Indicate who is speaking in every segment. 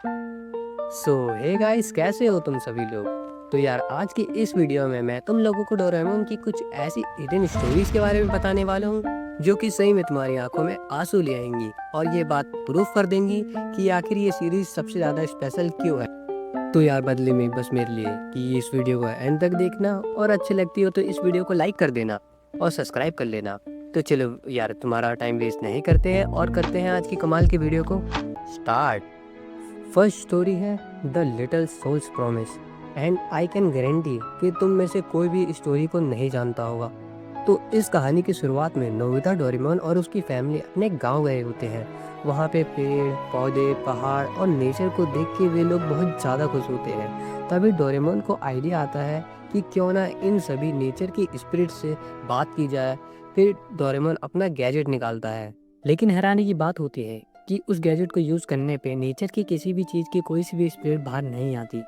Speaker 1: सो hey guys, कैसे हो तुम सभी लोग। तो यार, आज की इस वीडियो में मैं तुम लोगों को डोरेमोन की कुछ ऐसी हिडन स्टोरीज के बारे में बताने वाला हूँ जो कि सही में तुम्हारी आंखों में आंसू ले आएंगी और ये बात प्रूफ कर देंगी कि आखिर ये सीरीज सबसे ज्यादा स्पेशल क्यों है। तो यार, बदले में बस मेरे लिए कि इस वीडियो को एंड तक देखना और अच्छी लगती हो तो इस वीडियो को लाइक कर देना और सब्सक्राइब कर लेना। तो चलो यार, तुम्हारा टाइम वेस्ट नहीं करते हैं और करते हैं आज की कमाल की वीडियो को स्टार्ट। फर्स्ट स्टोरी है the little souls promise. And I can guarantee कि तुम में से कोई भी इस स्टोरी को नहीं जानता होगा। तो इस कहानी की शुरुआत में नोबिता डोरेमोन और उसकी फैमिली अपने गांव गए होते हैं। वहाँ पे पेड़ पौधे पहाड़ और नेचर को देख के वे लोग बहुत ज़्यादा खुश होते हैं। तभी डोरेमोन को आइडिया आता है कि क्यों ना इन सभी नेचर की स्पिरिट से बात की जाए। फिर डोरेमोन अपना गैजेट निकालता है, लेकिन हैरानी की बात होती है कि उस गैजेट को यूज करने पे नेचर की किसी भी चीज की कोई सी भी स्पिरिट बाहर नहीं आती।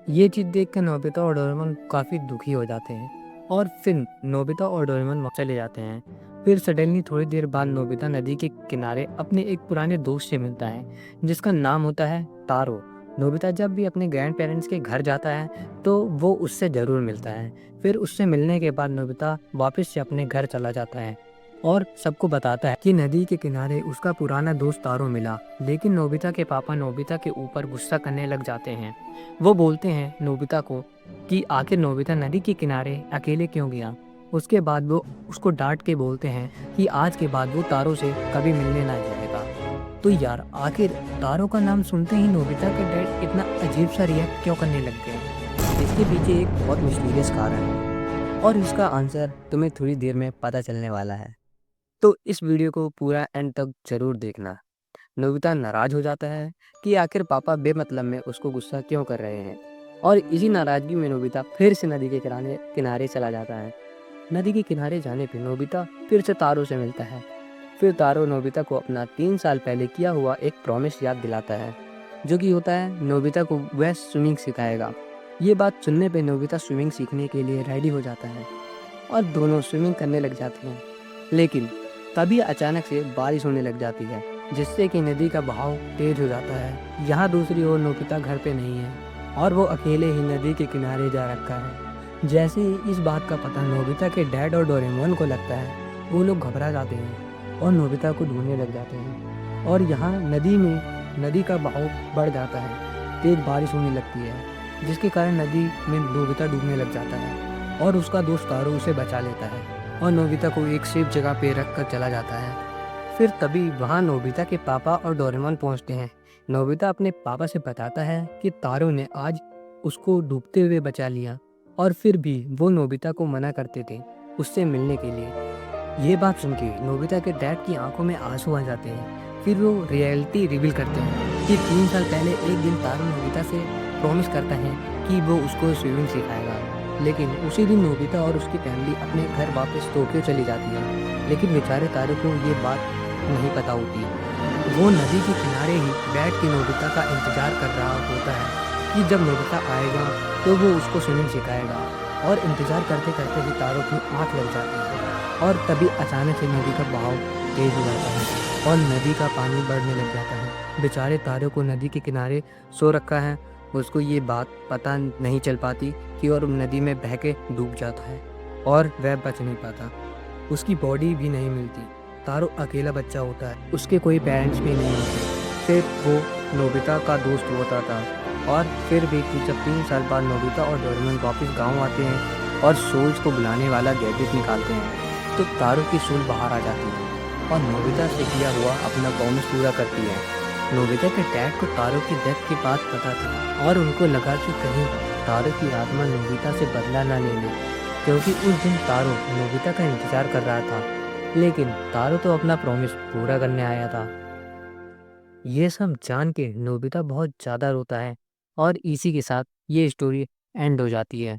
Speaker 1: ये चीज देखकर नोबिता और डोरेमोन काफी दुखी हो जाते हैं और फिर नोबिता और डोरेमोन वहाँ चले जाते हैं। फिर सडनली थोड़ी देर बाद नोबिता नदी के किनारे अपने एक पुराने दोस्त से मिलता है जिसका नाम होता है तारो। नोबिता जब भी अपने ग्रैंड पेरेंट्स के घर जाता है तो वो उससे जरूर मिलता है। फिर उससे मिलने के बाद नोबिता वापस से अपने घर चला जाता है और सबको बताता है कि नदी के किनारे उसका पुराना दोस्त तारो मिला। लेकिन नोबिता के पापा नोबिता के ऊपर गुस्सा करने लग जाते हैं। वो बोलते हैं नोबिता को कि आखिर नोबिता नदी के किनारे अकेले क्यों गया। उसके बाद वो उसको डांट के बोलते हैं कि आज के बाद वो तारो से कभी मिलने ना जाएगा। तो यार, आखिर तारो का नाम सुनते ही नोबिता के डैड इतना अजीब सा रिएक्ट क्यों करने लग गए। इसके पीछे एक बहुत मिस्टीरियस कारण है और इसका आंसर तुम्हें थोड़ी देर में पता चलने वाला है। तो इस वीडियो को पूरा एंड तक जरूर देखना। नोबिता नाराज हो जाता है कि आखिर पापा बेमतलब में उसको गुस्सा क्यों कर रहे हैं और इसी नाराजगी में नोबिता फिर से नदी के किनारे किनारे चला जाता है। नदी के किनारे जाने पे नोबिता फिर से तारो से मिलता है। फिर तारो नोबिता को अपना 3 साल पहले किया हुआ एक प्रॉमिस याद दिलाता है, जो कि होता है नोबिता को वह स्विमिंग सिखाएगा। ये बात सुनने पे नोबिता स्विमिंग सीखने के लिए रेडी हो जाता है और दोनों स्विमिंग करने लग जाते हैं। लेकिन तभी अचानक से बारिश होने लग जाती है जिससे कि नदी का बहाव तेज हो जाता है। यहाँ दूसरी ओर नोबिता घर पे नहीं है और वो अकेले ही नदी के किनारे जा रखा है। जैसे ही इस बात का पता नोबिता के डैड और डोरेमोन को लगता है, वो लोग घबरा जाते हैं और नोबिता को ढूंढने लग जाते हैं। और यहाँ नदी का बहाव बढ़ जाता है, तेज बारिश होने लगती है जिसके कारण नदी में नोबिता डूबने लग जाता है और उसका दोस्त तारो उसे बचा लेता है और नोबिता को एक सेफ जगह पे रख कर चला जाता है। फिर तभी वहाँ नोबिता के पापा और डोरेमोन पहुँचते हैं। नोबिता अपने पापा से बताता है कि तारो ने आज उसको डूबते हुए बचा लिया और फिर भी वो नोबिता को मना करते थे उससे मिलने के लिए। ये बात सुन के नोबिता के डैड की आंखों में आंसू आ जाते हैं। फिर वो रियलिटी रिवील करते हैं कि 3 साल पहले एक दिन तारो नोबिता से प्रॉमिस करता है कि वो उसको स्विमिंग सिखाएगा। लेकिन उसी दिन नोबिता और उसकी फैमिली अपने घर वापस टोक्यो चली जाती है। लेकिन बेचारे तारो को ये बात नहीं पता होती। वो नदी के किनारे ही बैठ के नोबिता का इंतजार कर रहा होता है कि जब नोबिता आएगा तो वो उसको स्विमिंग सिखाएगा। और इंतजार करते करते ही तारो की आँख लग जाती है और तभी अचानक से नदी का बहाव तेज हो जाता है और नदी का पानी बढ़ने लग जाता है। बेचारे तारो को नदी के किनारे सो रखा है, उसको ये बात पता नहीं चल पाती कि और नदी में बह के डूब जाता है और वह बच नहीं पाता। उसकी बॉडी भी नहीं मिलती। तारो अकेला बच्चा होता है, उसके कोई पेरेंट्स भी नहीं होते, सिर्फ वो नोबिता का दोस्त होता था। और फिर भी जब 3 साल बाद नोबिता और डोरेमोन वापस गांव आते हैं और सोल्स को बुलाने वाला गैजेट निकालते हैं तो तारो की सोल बाहर आ जाती है और नोबिता से किया हुआ अपना प्रॉमिस पूरा करती है। नोबिता के डैड को तारो की डेथ की बात पता थी और उनको लगा कि कहीं तारो की आत्मा नोबिता से बदला ना ले ले, क्योंकि उस दिन तारो नोबिता का इंतजार कर रहा था। लेकिन तारो तो अपना प्रॉमिस पूरा करने आया था। ये सब जान के नोबिता बहुत ज़्यादा रोता है और इसी के साथ ये स्टोरी एंड हो जाती है।